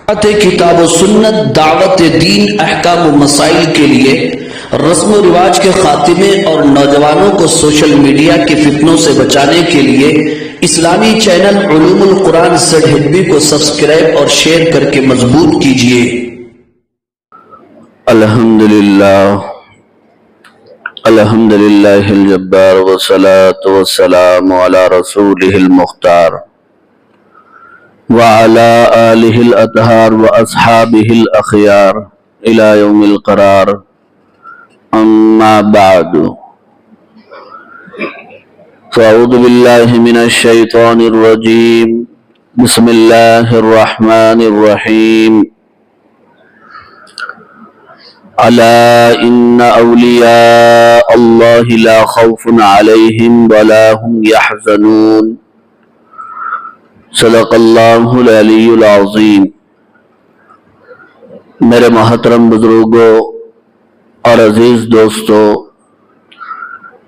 کتاب و سنت، دعوت دین، احکام و مسائل کے لیے، رسم و رواج کے خاتمے اور نوجوانوں کو سوشل میڈیا کے فتنوں سے بچانے کے لیے اسلامی چینل علوم القرآن ZHB کو سبسکرائب اور شیئر کر کے مضبوط کیجیے۔ الحمدللہ الجبار والصلاة والسلام علی رسولہ المختار وعلى آلہ الاطہار واصحابہ الاخیار الى یوم القرار، اما بعد، فاعوذ باللہ من الشیطان الرجیم، بسم اللہ الرحمن الرحیم، الا ان اولیاء اللہ لا خوف علیہم ولا هم یحزنون، صدق اللہ العلی العظیم۔ میرے محترم بزرگوں اور عزیز دوستو،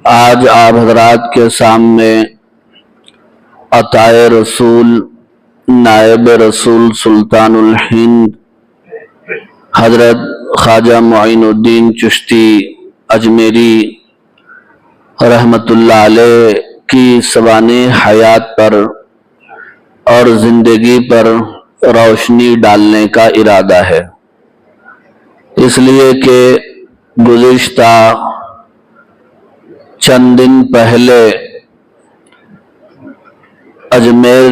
آج آپ حضرات کے سامنے عطائے رسول، نائب رسول سلطان الہند حضرت خواجہ معین الدین چشتی اجمیری رحمت اللہ علیہ کی سوانح حیات پر اور زندگی پر روشنی ڈالنے کا ارادہ ہے، اس لیے کہ گزشتہ چند دن پہلے اجمیر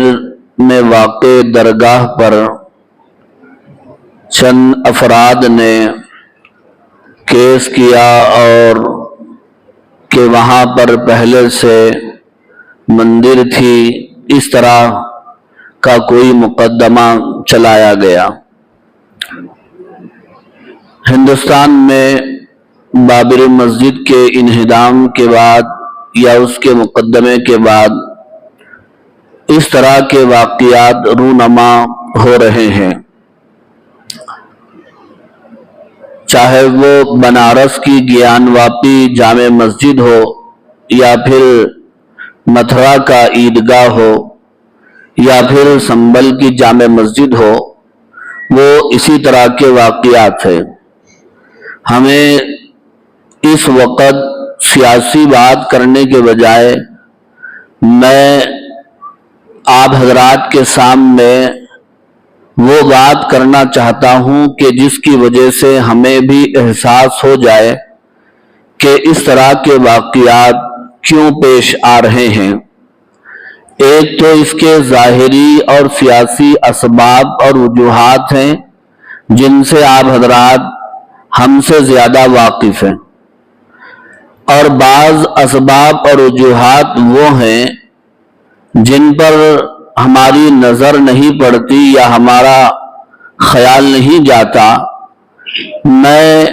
میں واقع درگاہ پر چند افراد نے کیس کیا اور کہ وہاں پر پہلے سے مندر تھی، اس طرح کا کوئی مقدمہ چلایا گیا۔ ہندوستان میں بابری مسجد کے انہدام کے بعد یا اس کے مقدمے کے بعد اس طرح کے واقعات رونما ہو رہے ہیں، چاہے وہ بنارس کی گیان واپی جامع مسجد ہو یا پھر متھرا کا عیدگاہ ہو یا پھر سنبل کی جامع مسجد ہو، وہ اسی طرح کے واقعات ہیں۔ ہمیں اس وقت سیاسی بات کرنے کے بجائے میں آپ حضرات کے سامنے وہ بات کرنا چاہتا ہوں کہ جس کی وجہ سے ہمیں بھی احساس ہو جائے کہ اس طرح کے واقعات کیوں پیش آ رہے ہیں۔ ایک تو اس کے ظاہری اور سیاسی اسباب اور وجوہات ہیں جن سے آپ حضرات ہم سے زیادہ واقف ہیں، اور بعض اسباب اور وجوہات وہ ہیں جن پر ہماری نظر نہیں پڑتی یا ہمارا خیال نہیں جاتا۔ میں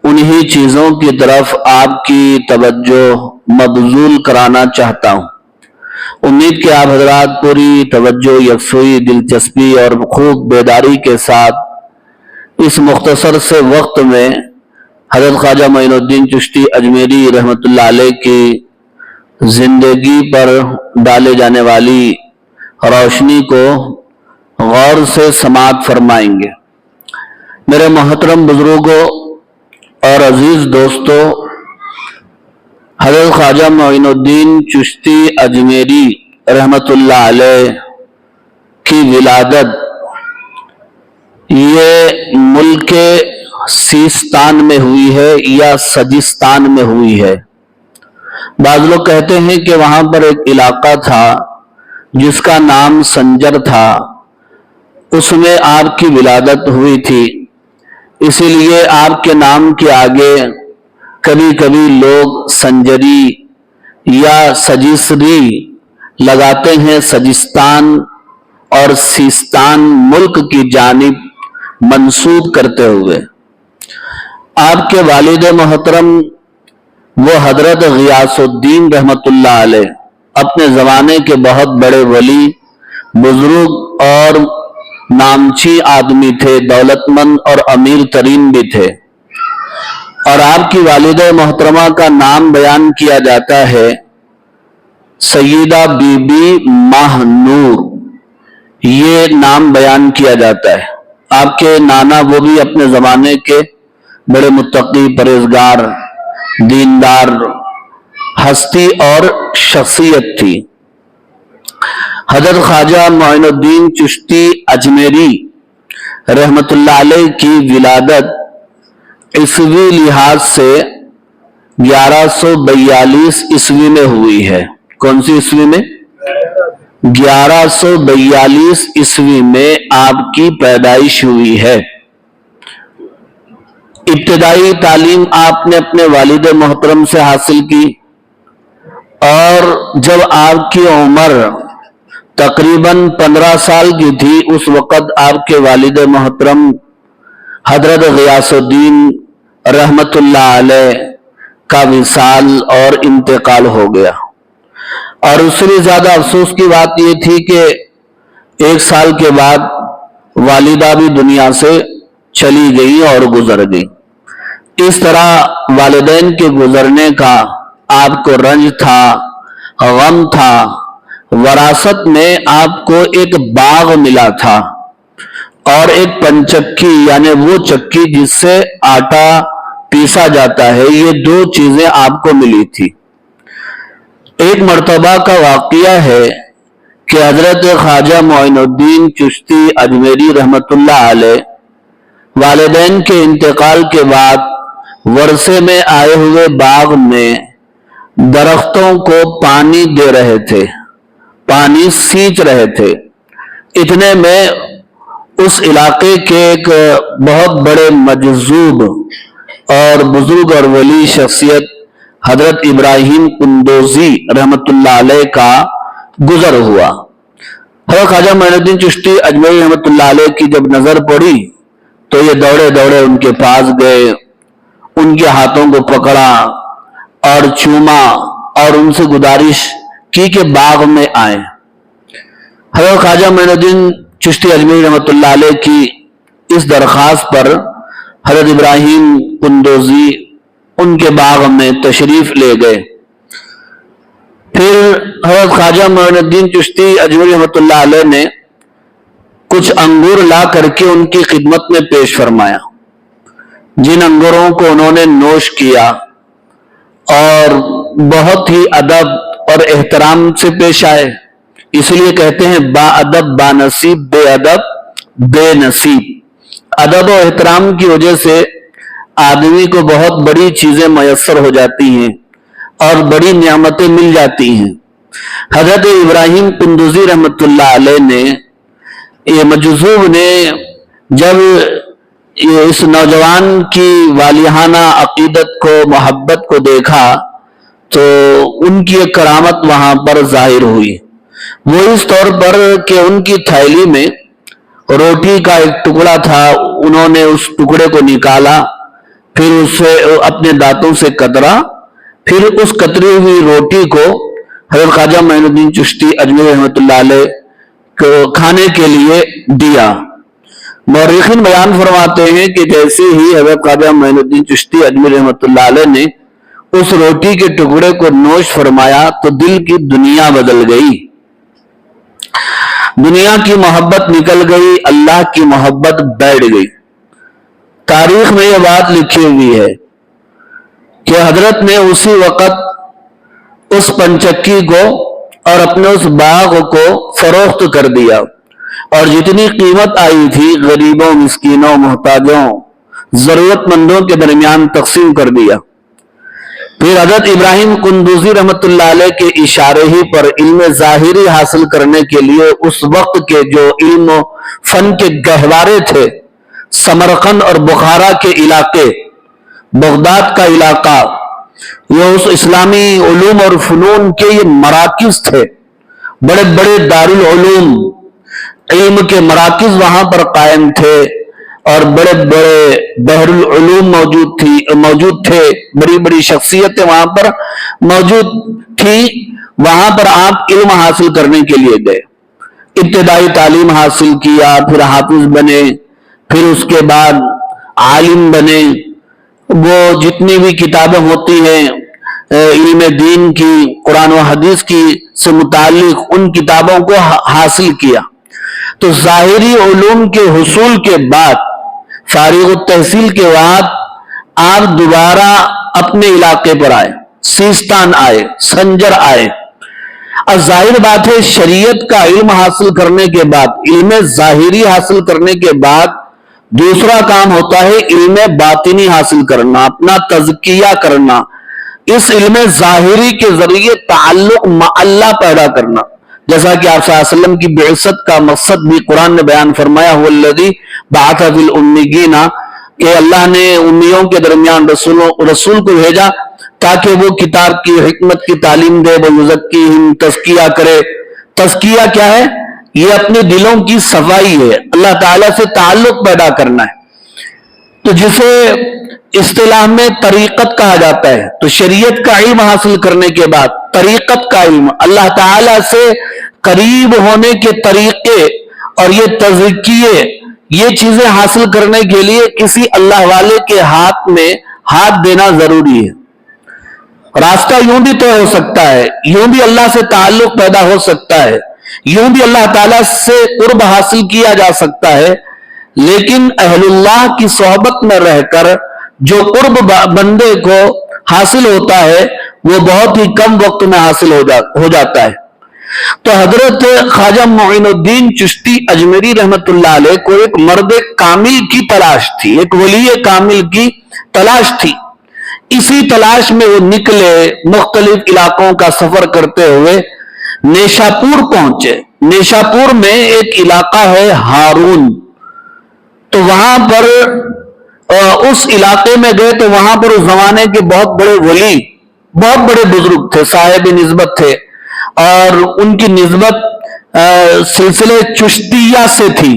انہی چیزوں کی طرف آپ کی توجہ مبذول کرانا چاہتا ہوں۔ امید کہ آپ حضرات پوری توجہ، یکسوئی، دلچسپی اور خوب بیداری کے ساتھ اس مختصر سے وقت میں حضرت خواجہ معین الدین چشتی اجمیری رحمت اللہ علیہ کی زندگی پر ڈالے جانے والی روشنی کو غور سے سماعت فرمائیں گے۔ میرے محترم بزرگوں اور عزیز دوستو، حضرت خواجہ معین الدین چشتی اجمیری رحمت اللہ علیہ کی ولادت یہ ملک سیستان میں ہوئی ہے یا سجستان میں ہوئی ہے۔ بعض لوگ کہتے ہیں کہ وہاں پر ایک علاقہ تھا جس کا نام سنجر تھا، اس میں آپ کی ولادت ہوئی تھی، اسی لیے آپ کے نام کے آگے کبھی کبھی لوگ سنجری یا سجیسری لگاتے ہیں، سجستان اور سیستان ملک کی جانب منسوب کرتے ہوئے۔ آپ کے والد محترم وہ حضرت غیاث الدین رحمت اللہ علیہ اپنے زمانے کے بہت بڑے ولی، بزرگ اور نامچی آدمی تھے، دولت مند اور امیر ترین بھی تھے، اور آپ کی والدہ محترمہ کا نام بیان کیا جاتا ہے سیدہ بی بی ماہ نور، یہ نام بیان کیا جاتا ہے۔ آپ کے نانا وہ بھی اپنے زمانے کے بڑے متقی، پرہیزگار، دیندار ہستی اور شخصیت تھی۔ حضرت خواجہ معین الدین چشتی اجمیری رحمت اللہ علیہ کی ولادت عیسوی لحاظ سے 1142 عیسوی میں ہوئی ہے۔ کون سی عیسوی میں؟ 1142 عیسوی میں آپ کی پیدائش ہوئی ہے۔ ابتدائی تعلیم آپ نے اپنے والد محترم سے حاصل کی، اور جب آپ کی عمر تقریباً 15 سال کی تھی اس وقت آپ کے والد محترم حضرت غیاث الدین رحمت اللہ علیہ کا وصال اور انتقال ہو گیا، اور اس سے بھی زیادہ افسوس کی بات یہ تھی کہ 1 سال کے بعد والدہ بھی دنیا سے چلی گئی اور گزر گئی۔ اس طرح والدین کے گزرنے کا آپ کو رنج تھا، غم تھا۔ وراثت میں آپ کو ایک باغ ملا تھا اور ایک پنچکی، یعنی وہ چکی جس سے آٹا پیسا جاتا ہے، یہ 2 چیزیں آپ کو ملی تھی۔ ایک مرتبہ کا واقعہ ہے کہ حضرت خواجہ معین الدین چشتی اجمیری رحمت اللہ علیہ والدین کے انتقال کے بعد ورثے میں آئے ہوئے باغ میں درختوں کو پانی دے رہے تھے، پانی سینچ رہے تھے۔ اتنے میں اس علاقے کے ایک بہت بڑے مجذوب اور بزرگ اور ولی شخصیت حضرت ابراہیم قندوزی رحمت اللہ علیہ کا گزر ہوا۔ حضرت خواجہ معین الدین چشتی اجمیری رحمت اللہ علیہ کی جب نظر پڑی تو یہ دوڑے دوڑے ان کے پاس گئے، ان کے ہاتھوں کو پکڑا اور چوما اور ان سے گزارش کی کہ باغ میں آئیں۔ حضرت خواجہ معین الدین چشتی اجمیری رحمت اللہ علیہ کی اس درخواست پر حضرت ابراہیم قندوزی ان کے باغ میں تشریف لے گئے۔ پھر حضرت خواجہ معین الدین چشتی اجمیری رحمت اللہ علیہ نے کچھ انگور لا کر کے ان کی خدمت میں پیش فرمایا، جن انگوروں کو انہوں نے نوش کیا اور بہت ہی ادب اور احترام سے پیش آئے۔ اس لیے کہتے ہیں با ادب با نصیب، بے ادب بے نصیب۔ ادب و احترام کی وجہ سے آدمی کو بہت بڑی چیزیں میسر ہو جاتی ہیں اور بڑی نعمتیں مل جاتی ہیں۔ حضرت ابراہیم قندوزی رحمت اللہ علیہ نے، یہ مجذوب نے، جب اس نوجوان کی والیانہ عقیدت کو، محبت کو دیکھا تو ان کی ایک کرامت وہاں پر ظاہر ہوئی۔ وہ اس طور پر کہ ان کی تھیلی میں روٹی کا ایک ٹکڑا تھا، انہوں نے اس ٹکڑے کو نکالا، پھر اسے اپنے دانتوں سے قطرا، پھر اس قطری ہوئی روٹی کو حضرت خواجہ معین الدین چشتی اجمیری رحمت اللہ علیہ کو کھانے کے لیے دیا۔ مورخین بیان فرماتے ہیں کہ جیسے ہی حضرت خواجہ معین الدین چشتی اجمیری رحمت اللہ علیہ نے اس روٹی کے ٹکڑے کو نوش فرمایا تو دل کی دنیا بدل گئی، دنیا کی محبت نکل گئی، اللہ کی محبت بیٹھ گئی۔ تاریخ میں یہ بات لکھی ہوئی ہے کہ حضرت نے اسی وقت اس پنچکی کو اور اپنے اس باغ کو فروخت کر دیا، اور جتنی قیمت آئی تھی غریبوں، مسکینوں، محتاجوں، ضرورت مندوں کے درمیان تقسیم کر دیا۔ پھر حضرت ابراہیم قندوزی رحمت اللہ علیہ کے اشارے ہی پر علم ظاہری حاصل کرنے کے لیے اس وقت کے جو علم و فن کے گہوارے تھے، سمرقند اور بخارا کے علاقے، بغداد کا علاقہ، یہ اس اسلامی علوم اور فنون کے یہ مراکز تھے، بڑے بڑے دارالعلوم، علم کے مراکز وہاں پر قائم تھے، اور بڑے بڑے بحر العلوم موجود تھے، بڑی بڑی شخصیتیں وہاں پر موجود تھیں۔ وہاں پر آپ علم حاصل کرنے کے لیے گئے، ابتدائی تعلیم حاصل کیا، پھر حافظ بنے، پھر اس کے بعد عالم بنے۔ وہ جتنی بھی کتابیں ہوتی ہیں علم دین کی، قرآن و حدیث کی سے متعلق، ان کتابوں کو حاصل کیا۔ تو ظاہری علوم کے حصول کے بعد، فارغ التحصیل کے بعد آپ دوبارہ اپنے علاقے پر آئے، سیستان آئے، سنجر آئے. اب ظاہر بات ہے شریعت کا علم حاصل کرنے کے بعد، علم ظاہری حاصل کرنے کے بعد دوسرا کام ہوتا ہے علم باطنی حاصل کرنا، اپنا تزکیہ کرنا، اس علم ظاہری کے ذریعے تعلق مع اللہ پیدا کرنا. جیسا کہ آپ صلی اللہ علیہ وسلم کی بعثت کا مقصد بھی قرآن نے بیان فرمایا، هو الذی بعث فی الأمیین، کہ اللہ نے امیوں کے درمیان رسول کو بھیجا تاکہ وہ کتاب کی حکمت کی تعلیم دے، وَيُزَكِّيهِمْ، تزکیہ کرے. تزکیہ کیا ہے؟ یہ اپنے دلوں کی صفائی ہے، اللہ تعالیٰ سے تعلق پیدا کرنا ہے. تو جسے اصطلاح میں طریقت کہا جاتا ہے، تو شریعت کا علم حاصل کرنے کے بعد طریقت کا علم، اللہ تعالیٰ سے قریب ہونے کے طریقے اور یہ تزکیے، یہ چیزیں حاصل کرنے کے لیے کسی اللہ والے کے ہاتھ میں ہاتھ دینا ضروری ہے. راستہ یوں بھی طے ہو سکتا ہے، یوں بھی اللہ سے تعلق پیدا ہو سکتا ہے، یوں بھی اللہ تعالیٰ سے قرب حاصل کیا جا سکتا ہے، لیکن اہل اللہ کی صحبت میں رہ کر جو قرب بندے کو حاصل ہوتا ہے وہ بہت ہی کم وقت میں حاصل ہو جاتا ہے. تو حضرت خواجہ معین الدین چشتی اجمیری رحمت اللہ علیہ کو ایک مرد کامل کی تلاش تھی، ایک ولی کامل کی تلاش تھی. اسی تلاش میں وہ نکلے، مختلف علاقوں کا سفر کرتے ہوئے نیشاپور پہنچے. نیشاپور میں ایک علاقہ ہے ہارون، تو وہاں پر اس علاقے میں گئے تو وہاں پر اس زمانے کے بہت بڑے ولی، بہت بڑے بزرگ تھے، صاحب نسبت تھے، اور ان کی نسبت سلسلے چشتیہ سے تھی.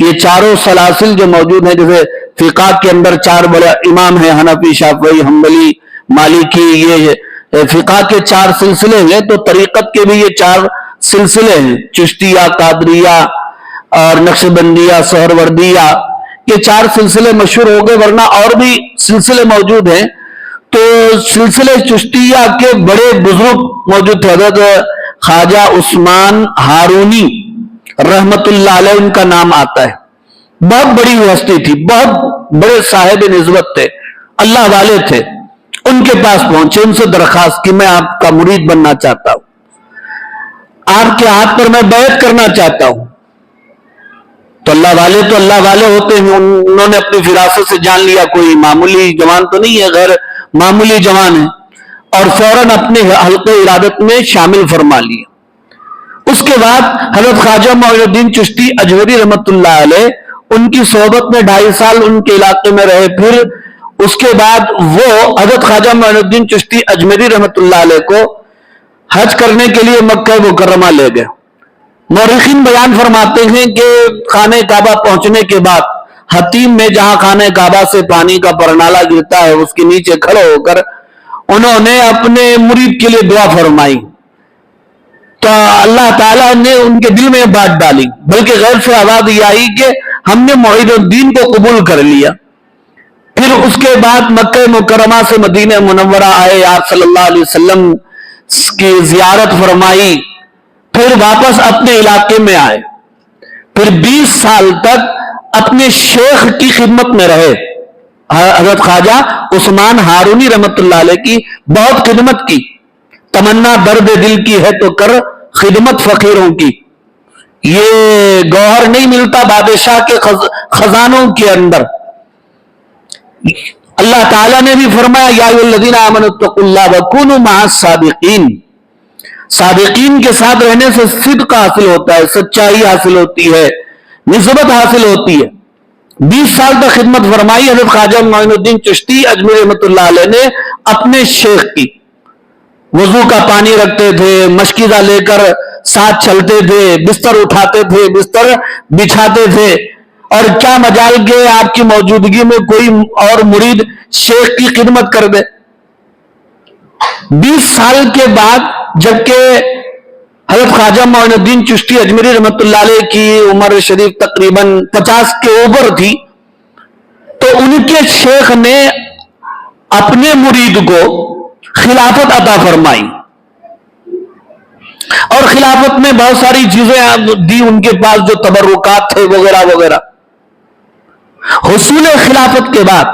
یہ چاروں سلاسل جو موجود ہیں، جیسے فقہ کے اندر چار بڑے امام ہیں، حنفی، شافعی، حنبلی، مالکی، یہ فقہ کے چار سلسلے ہیں. تو طریقت کے بھی یہ چار سلسلے ہیں، چشتیہ، قادریہ اور نقشبندیہ، سہروردیہ. یہ چار سلسلے مشہور ہو گئے، ورنہ اور بھی سلسلے موجود ہیں. تو سلسلے چشتیہ کے بڑے بزرگ موجود تھے. حضرت خواجہ عثمان ہارونی رحمت اللہ علیہ ان کا نام آتا ہے. بہت بڑی ہستی تھی، بہت بڑے صاحب نسبت تھے، اللہ والے تھے. ان کے پاس پہنچے، ان سے درخواست کی میں آپ کا مرید بننا چاہتا ہوں، آپ کے ہاتھ پر میں بیعت کرنا چاہتا ہوں. تو اللہ والے ہوتے ہیں. انہوں نے اپنی فراست سے جان لیا کوئی معمولی جوان تو نہیں ہے، غیر معمولی جوان ہے، اور فوراً اپنے حلقے ارادت میں شامل فرما لیا. اس کے بعد حضرت خواجہ معین الدین چشتی اجمیری رحمت اللہ علیہ ان کی صحبت میں 2.5 سال ان کے علاقے میں رہے. پھر اس کے بعد وہ حضرت خواجہ معین الدین چشتی اجمیری رحمت اللہ علیہ کو حج کرنے کے لیے مکہ مکرمہ لے گئے. مورخین بیان فرماتے ہیں کہ خانہ کعبہ پہنچنے کے بعد حتیم میں، جہاں خانہ کعبہ سے پانی کا پرنالہ گرتا ہے، اس کے نیچے کھڑے ہو کر انہوں نے اپنے مرید کے لیے دعا فرمائی. تو اللہ تعالیٰ نے ان کے دل میں بات ڈالی، بلکہ غیر سے آواز یہ آئی کہ ہم نے معین الدین کو قبول کر لیا. پھر اس کے بعد مکہ مکرمہ سے مدینہ منورہ آئے، آپ صلی اللہ علیہ وسلم کی زیارت فرمائی، پھر واپس اپنے علاقے میں آئے. پھر 20 سال تک اپنے شیخ کی خدمت میں رہے. حضرت خواجہ عثمان ہارونی رحمت اللہ علیہ کی بہت خدمت کی. تمنا درد دل کی ہے تو کر خدمت فقیروں کی. یہ گوہر نہیں ملتا بادشاہ کے خزانوں کے اندر. اللہ تعالیٰ نے بھی فرمایا یا ایھا الذین آمنوا اتقوا اللہ وکونوا مع الصادقین. صادقین کے ساتھ رہنے سے صدق حاصل ہوتا ہے، سچائی حاصل ہوتی ہے، نسبت حاصل ہوتی ہے. 20 سال تک خدمت فرمائی حضرت خواجہ معین الدین چشتی اجمیری رحمت اللہ علیہ نے اپنے شیخ کی. وضو کا پانی رکھتے تھے، مشکیزہ لے کر ساتھ چلتے تھے، بستر اٹھاتے تھے، بستر بچھاتے تھے. اور کیا مجال کہ آپ کی موجودگی میں کوئی اور مرید شیخ کی خدمت کر دے. 20 سال کے بعد جبکہ حضرت خواجہ معین الدین چشتی اجمیری رحمت اللہ علیہ کی عمر شریف تقریباً 50 کے اوپر تھی، تو ان کے شیخ نے اپنے مرید کو خلافت عطا فرمائی. اور خلافت میں بہت ساری چیزیں دی ان کے پاس جو تبرکات تھے وغیرہ وغیرہ. حصول خلافت کے بعد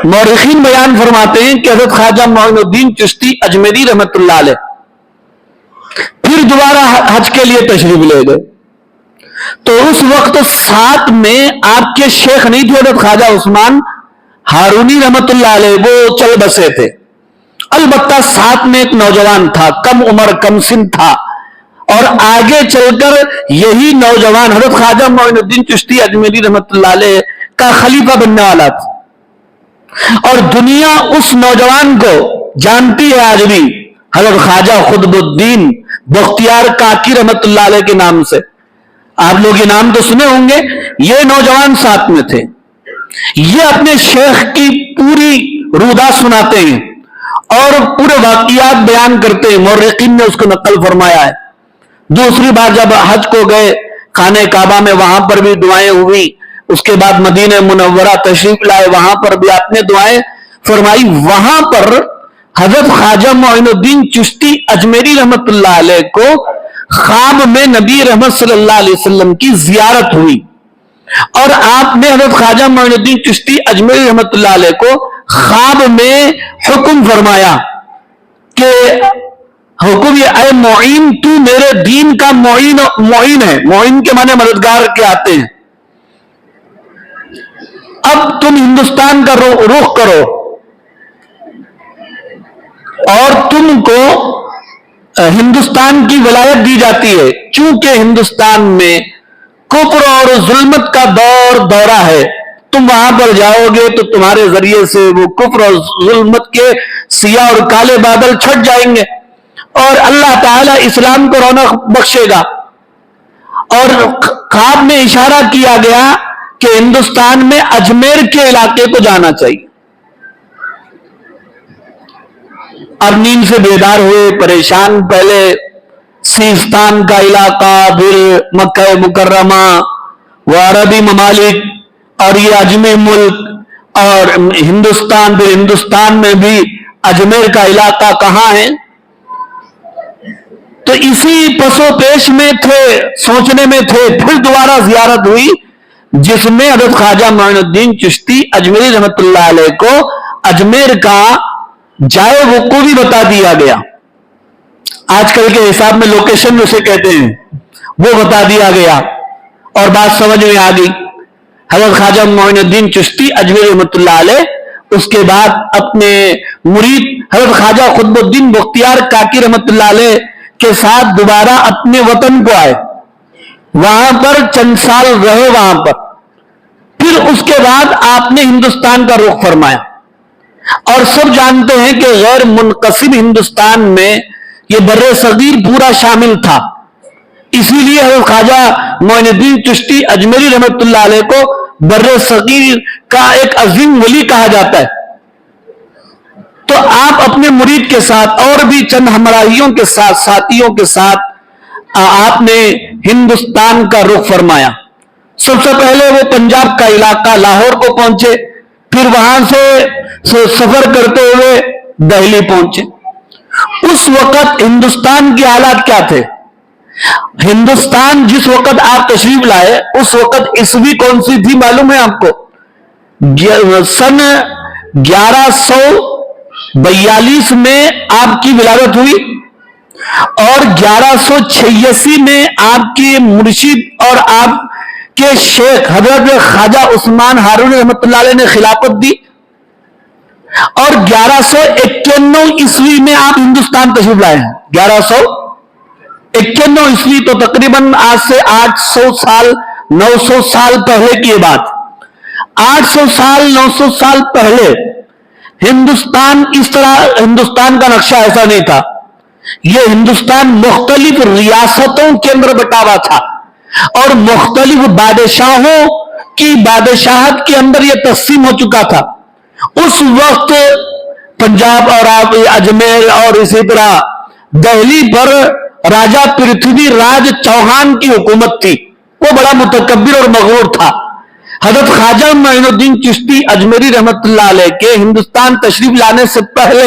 مورخین بیان فرماتے ہیں کہ حضرت خواجہ معین الدین چشتی اجمیری رحمت اللہ علیہ پھر دوبارہ حج کے لیے تشریف لے گئے. تو اس وقت ساتھ میں آپ کے شیخ نہیں تھے حضرت خواجہ عثمان ہارونی رحمت اللہ علیہ، وہ چل بسے تھے. البتہ ساتھ میں ایک نوجوان تھا، کم عمر کم سن تھا، اور آگے چل کر یہی نوجوان حضرت خواجہ معین الدین چشتی اجمیری رحمت اللہ علیہ کا خلیفہ بننے والا تھا. اور دنیا اس نوجوان کو جانتی ہے آج بھی حضرت خواجہ قطب الدین بختیار کاکی رحمت اللہ علیہ کے نام سے. آپ لوگ یہ نام تو سنے ہوں گے. یہ نوجوان ساتھ میں تھے. یہ اپنے شیخ کی پوری رودا سناتے ہیں اور پورے واقعات بیان کرتے ہیں. مورخین نے اس کو نقل فرمایا ہے. دوسری بار جب حج کو گئے خانہ کعبہ میں، وہاں پر بھی دعائیں ہوئی. اس کے بعد مدینہ منورہ تشریف لائے، وہاں پر بھی آپ نے دعائیں فرمائی. وہاں پر حضرت خواجہ معین الدین چشتی اجمیری رحمت اللہ علیہ کو خواب میں نبی رحمت صلی اللہ علیہ وسلم کی زیارت ہوئی، اور آپ نے حضرت خواجہ معین الدین چشتی اجمیری رحمت اللہ علیہ کو خواب میں حکم فرمایا کہ حکم یہ، اے معین، تو میرے دین کا معین ہے. معین کے معنی مددگار کے آتے ہیں. اب تم ہندوستان کا رخ کرو اور تم کو ہندوستان کی ولایت دی جاتی ہے. چونکہ ہندوستان میں کفر اور ظلمت کا دورہ ہے، تم وہاں پر جاؤ گے تو تمہارے ذریعے سے وہ کفر اور ظلمت کے سیاہ اور کالے بادل چھٹ جائیں گے اور اللہ تعالیٰ اسلام کو رونق بخشے گا. اور خواب میں اشارہ کیا گیا کہ ہندوستان میں اجمیر کے علاقے کو جانا چاہیے. اب نیند سے بیدار ہوئے، پریشان. پہلے سیستان کا علاقہ، پھر مکہ مکرمہ، وہ عربی ممالک، اور یہ اجمیر ملک اور ہندوستان. پھر ہندوستان میں بھی اجمیر کا علاقہ کہاں ہے؟ تو اسی پس و پیش میں تھے، سوچنے میں تھے. پھر دوبارہ زیارت ہوئی جس میں حضرت خواجہ معین الدین چشتی اجمیری رحمت اللہ علیہ کو اجمیر کا جائے وقوع بھی بتا دیا گیا. آج کل کے حساب میں لوکیشن اسے کہتے ہیں، وہ بتا دیا گیا اور بات سمجھ میں آ گئی. حضرت خواجہ معین الدین چشتی اجمیری رحمت اللہ علیہ اس کے بعد اپنے مرید حضرت خواجہ قطب الدین بختیار کاکی رحمت اللہ علیہ کے ساتھ دوبارہ اپنے وطن کو آئے. وہاں پر چند سال رہے وہاں پر. پھر اس کے بعد آپ نے ہندوستان کا رخ فرمایا. اور سب جانتے ہیں کہ غیر منقسم ہندوستان میں یہ بر صغیر پورا شامل تھا. اسی لیے حضرت خواجہ معین الدین چشتی اجمیری رحمت اللہ علیہ کو بر صغیر کا ایک عظیم ولی کہا جاتا ہے. تو آپ اپنے مرید کے ساتھ اور بھی چند ہمراہیوں کے ساتھ، ساتھیوں کے ساتھ آپ نے ہندوستان کا رخ فرمایا. سب سے پہلے وہ پنجاب کا علاقہ لاہور کو پہنچے، پھر وہاں سے سفر کرتے ہوئے دہلی پہنچے. اس وقت ہندوستان کے حالات کیا تھے؟ ہندوستان جس وقت آپ تشریف لائے اس وقت عیسوی کون سی تھی معلوم ہے آپ کو؟ سن 1142 میں آپ کی ولادت ہوئی اور 1186 میں آپ کی مرشد اور آپ کے شیخ حضرت خواجہ عثمان ہارونی رحمت اللہ علیہ نے خلافت دی، اور 1191 عیسوی میں آپ ہندوستان تشریف لائے ہیں. 1191 عیسوی تو تقریباً آج سے 800 سال 900 سال پہلے کی بات. 800 سال 900 سال پہلے ہندوستان اس طرح، ہندوستان کا نقشہ ایسا نہیں تھا. یہ ہندوستان مختلف ریاستوں کے اندر بٹا ہوا تھا اور مختلف بادشاہوں کی بادشاہت کے اندر یہ تقسیم ہو چکا تھا. اس وقت پنجاب اور اجمیر اور اسی طرح دہلی پر راجہ پرتھوی راج چوہان کی حکومت تھی. وہ بڑا متکبر اور مغرور تھا. حضرت خواجہ معین الدین چشتی اجمیری رحمت اللہ علیہ کے ہندوستان تشریف لانے سے پہلے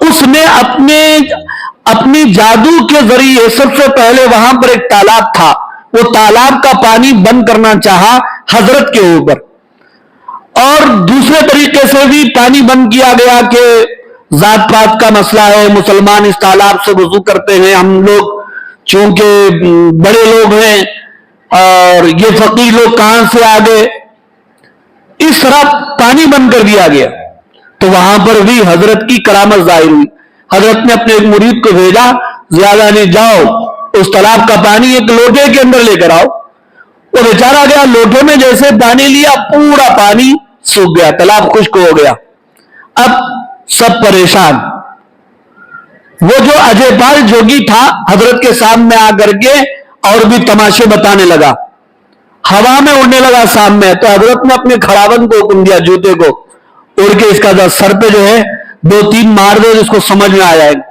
اس نے اپنی جادو کے ذریعے سب سے پہلے وہاں پر ایک تالاب تھا، وہ تالاب کا پانی بند کرنا چاہا حضرت کے اوپر، اور دوسرے طریقے سے بھی پانی بند کیا گیا کہ ذات پات کا مسئلہ ہے، مسلمان اس تالاب سے وضو کرتے ہیں، ہم لوگ چونکہ بڑے لوگ ہیں اور یہ فقیر لوگ کہاں سے آ گئے، اس طرح پانی بند کر دیا گیا۔ تو وہاں پر بھی حضرت کی کرامت ظاہر ہوئی۔ حضرت نے اپنے ایک مرید کو بھیجا، زیادہ نہیں، جاؤ اس تالاب کا پانی ایک لوٹے کے اندر لے کر آؤ۔ وہ بیچارہ گیا، لوٹے میں جیسے پانی لیا، پورا پانی سوکھ گیا، تالاب خشک ہو گیا۔ اب سب پریشان۔ وہ جو اجے پال جوگی تھا حضرت کے سامنے آ کر کے اور بھی تماشے بتانے لگا، ہوا میں اڑنے لگا سامنے۔ تو حضرت نے اپنے کھڑاون کو حکم دیا، جوتے کو اڑ کے اس کا سر پہ جو ہے 2-3 مار دے، جس کو سمجھ میں آ جائے گا۔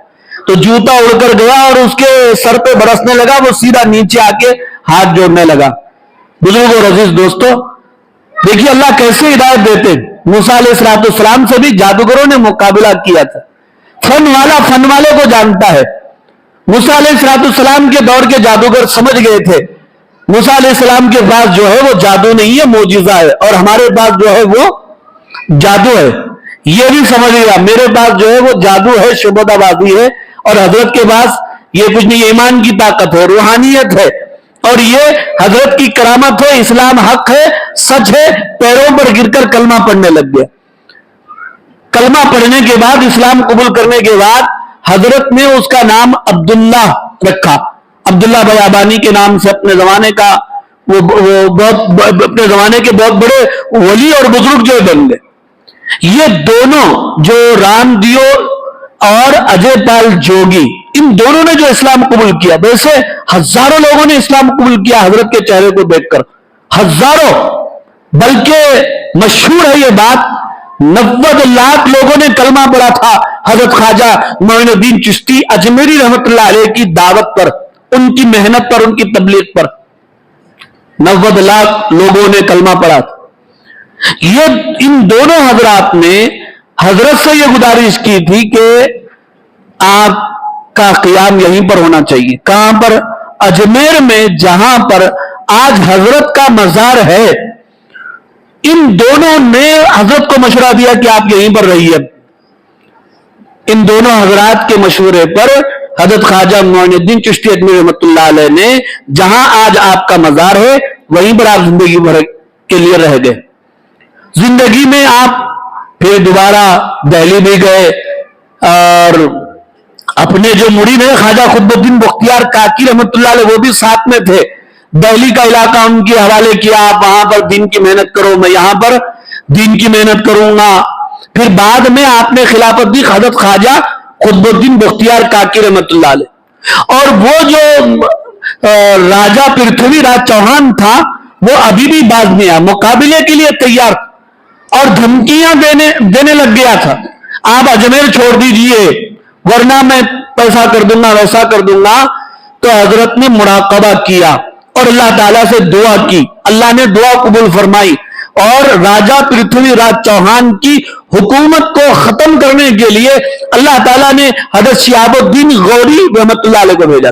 تو جوتا اڑ کر گیا اور اس کے سر پہ برسنے لگا، وہ سیدھا نیچے آ کے ہاتھ جوڑنے لگا۔ بزرگ اور عزیز دوستو، دیکھیے اللہ کیسے ہدایت دیتے۔ موسیٰ علیہ السلام سے بھی جادوگروں نے مقابلہ کیا تھا۔ فن والا فن والے کو جانتا ہے۔ موسیٰ علیہ السلام کے دور کے جادوگر سمجھ گئے تھے موسیٰ علیہ السلام کے پاس جو ہے وہ جادو نہیں ہے، معجزہ ہے، اور ہمارے پاس جو ہے وہ جادو ہے۔ یہ بھی سمجھ گیا میرے پاس جو ہے وہ جادو ہے، شعبدہ بازی ہے، اور حضرت کے پاس یہ کچھ نہیں، ایمان کی طاقت ہے، روحانیت ہے، اور یہ حضرت کی کرامت ہے، اسلام حق ہے، سچ ہے۔ پیروں پر گر کر کلمہ پڑھنے لگ گیا۔ کلمہ پڑھنے کے بعد، اسلام قبول کرنے کے بعد، حضرت نے اس کا نام عبداللہ رکھا۔ عبداللہ بیابانی کے نام سے اپنے زمانے کے بہت بڑے ولی اور بزرگ جو بن گئے۔ یہ دونوں جو رام دیو اور اجے پال جوگی، ان دونوں نے جو اسلام قبول کیا، ویسے ہزاروں لوگوں نے اسلام قبول کیا حضرت کے چہرے کو دیکھ کر، ہزاروں، بلکہ مشہور ہے یہ بات، 90 لاکھ لوگوں نے کلمہ پڑھا تھا حضرت خواجہ معین الدین چشتی اجمیری رحمت اللہ علیہ کی دعوت پر، ان کی محنت پر، ان کی تبلیغ پر 90 لاکھ لوگوں نے کلمہ پڑھا تھا۔ یہ ان دونوں حضرات نے حضرت سے یہ گزارش کی تھی کہ آپ کا قیام یہیں پر ہونا چاہیے۔ کہاں پر؟ اجمیر میں، جہاں پر آج حضرت کا مزار ہے۔ ان دونوں نے حضرت کو مشورہ دیا کہ آپ یہیں پر رہیے۔ ان دونوں حضرات کے مشورے پر حضرت خواجہ معین الدین چشتی اجمیری رحمت اللہ علیہ نے جہاں آج آپ کا مزار ہے وہیں پر آپ زندگی بھر کے لیے رہ گئے۔ زندگی میں آپ پھر دوبارہ دہلی بھی گئے، اور اپنے جو مرید ہیں خواجہ قطب الدین بختیار کاکی رحمت اللہ علیہ وہ بھی ساتھ میں تھے۔ دہلی کا علاقہ ان کے حوالے کیا، آپ وہاں پر دین کی محنت کرو، میں یہاں پر دین کی محنت کروں گا۔ پھر بعد میں آپ نے خلافت دی حضرت خواجہ قطب الدین بختیار کاکی رحمت اللہ علیہ، اور وہ جو راجہ پرتھوی راج چوہان تھا وہ ابھی بھی باز میں آیا، مقابلے کے لیے تیار، اور دھمکیاں دینے لگ گیا تھا، آپ اجمیر چھوڑ دیجئے ورنہ میں پیسہ کر دوں گا، ویسا کر دوں گا۔ تو حضرت نے مراقبہ کیا اور اللہ تعالیٰ سے دعا کی، اللہ نے دعا قبول فرمائی، اور راجہ پرتھوی راج چوہان کی حکومت کو ختم کرنے کے لیے اللہ تعالیٰ نے حضرت شہاب الدین غوری رحمت اللہ علیہ کو بھیجا۔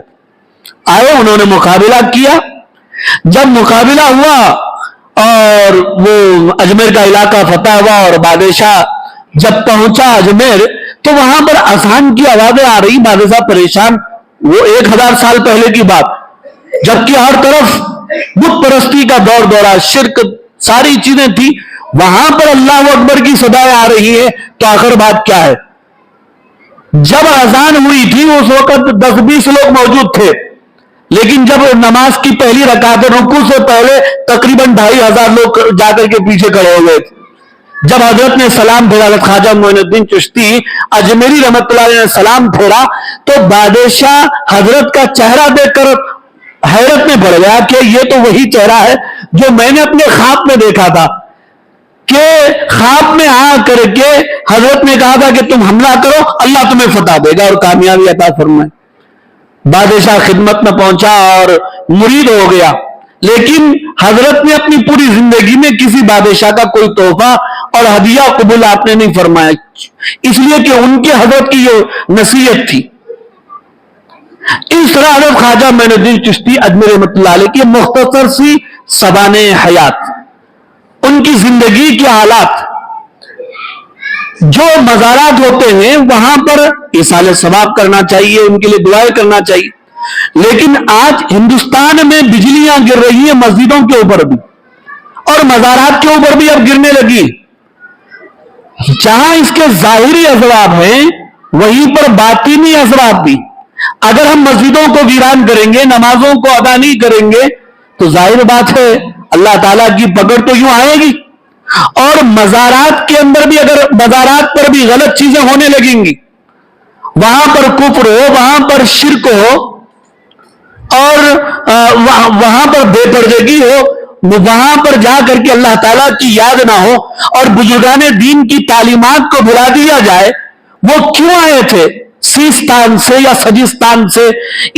آئے، انہوں نے مقابلہ کیا۔ جب مقابلہ ہوا اور وہ اجمیر کا علاقہ فتح ہوا، اور بادشاہ جب پہنچا اجمیر تو وہاں پر اذان کی آوازیں آ رہی، بادشاہ پریشان، وہ 1000 سال پہلے کی بات، جبکہ ہر طرف بت پرستی کا دور دورہ، شرک، ساری چیزیں تھی، وہاں پر اللہ اکبر کی صدائیں آ رہی ہے، تو آخر بات کیا ہے؟ جب اذان ہوئی تھی اس وقت 10-20 لوگ موجود تھے، لیکن جب نماز کی پہلی رکعت رکوع سے پہلے تقریباً 2500 لوگ جا کر کے پیچھے کھڑے ہو گئے تھے۔ جب حضرت نے سلام پھیرا، حضرت خواجہ معین الدین چشتی اجمیری رحمت اللہ علیہ نے سلام پھیرا، تو بادشاہ حضرت کا چہرہ دیکھ کر حیرت میں پڑ گیا کہ یہ تو وہی چہرہ ہے جو میں نے اپنے خواب میں دیکھا تھا، کہ خواب میں آ کر کے حضرت نے کہا تھا کہ تم حملہ کرو، اللہ تمہیں فتح دے گا اور کامیابی عطا فرمائے۔ بادشاہ خدمت میں پہنچا اور مرید ہو گیا، لیکن حضرت نے اپنی پوری زندگی میں کسی بادشاہ کا کوئی تحفہ اور ہدیہ قبول آپ نے نہیں فرمایا، اس لیے کہ ان کے حضرت کی یہ نصیحت تھی۔ اس طرح حضرت خواجہ معین الدین چشتی اجمیر رحمۃ اللہ علیہ کی مختصر سی سوانح حیات، ان کی زندگی کے حالات، جو مزارات ہوتے ہیں وہاں پر ایصال ثواب کرنا چاہیے، ان کے لیے دعائیں کرنا چاہیے، لیکن آج ہندوستان میں بجلیاں گر رہی ہیں مسجدوں کے اوپر بھی اور مزارات کے اوپر بھی اب گرنے لگی، جہاں اس کے ظاہری اسباب ہیں وہیں پر باطنی اسباب بھی۔ اگر ہم مسجدوں کو ویران کریں گے، نمازوں کو ادا نہیں کریں گے تو ظاہر بات ہے اللہ تعالیٰ کی پکڑ تو یوں آئے گی، اور مزارات کے اندر بھی اگر مزارات پر بھی غلط چیزیں ہونے لگیں گی، وہاں پر کفر ہو، وہاں پر شرک ہو اور وہاں پر بے پردگی ہو، وہاں پر جا کر کے اللہ تعالیٰ کی یاد نہ ہو اور بزرگان دین کی تعلیمات کو بھلا دیا جائے، وہ کیوں آئے تھے سیستان سے یا سجستان سے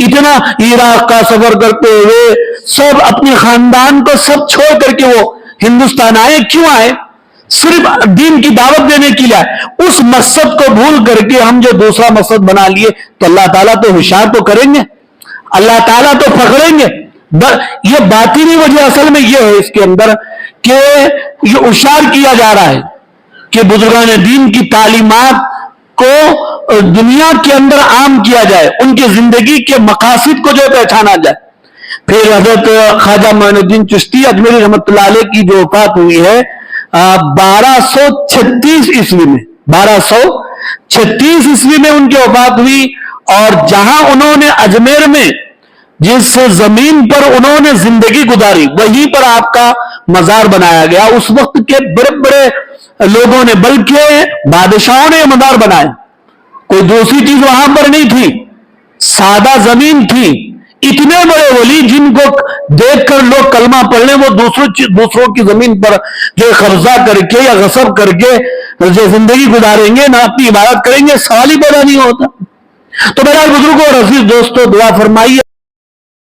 اتنا عراق کا سفر کرتے ہوئے، سب اپنے خاندان کو سب چھوڑ کر کے وہ ہندوستان آئے؟ کیوں آئے؟ صرف دین کی دعوت دینے کے لیے۔ اس مقصد کو بھول کر کے ہم جو دوسرا مقصد بنا لیے تو اللہ تعالیٰ تو ہوشیار تو کریں گے، اللہ تعالیٰ تو پکڑیں گے۔ یہ باطنی وجہ اصل میں یہ ہے اس کے اندر کہ یہ اشار کیا جا رہا ہے کہ بزرگان دین کی تعلیمات کو دنیا کے اندر عام کیا جائے، ان کی زندگی کے مقاصد کو جو پہچانا جائے۔ پھر حضرت خواجہ معین الدین چشتی اجمیری رحمۃ اللہ علیہ کی جو وفات ہوئی ہے 1236 عیسوی میں، 1236 عیسوی میں ان کی وفات ہوئی، اور جہاں انہوں نے اجمیر میں جس زمین پر انہوں نے زندگی گزاری وہیں پر آپ کا مزار بنایا گیا۔ اس وقت کے بڑے بڑے لوگوں نے، بلکہ بادشاہوں نے مزار بنائے، کوئی دوسری چیز وہاں پر نہیں تھی، سادہ زمین تھی۔ اتنے بڑے ولی جن کو دیکھ کر لوگ کلمہ پڑھ لیں، وہ دوسروں کی زمین پر جو قبضہ کر کے یا غصب کر کے جو زندگی گزاریں گے، نہ اپنی عبادت کریں گے، سوال ہی پیدا نہیں ہوتا۔ تو میرا بزرگوں اور عزیز دوستو، دعا فرمائیے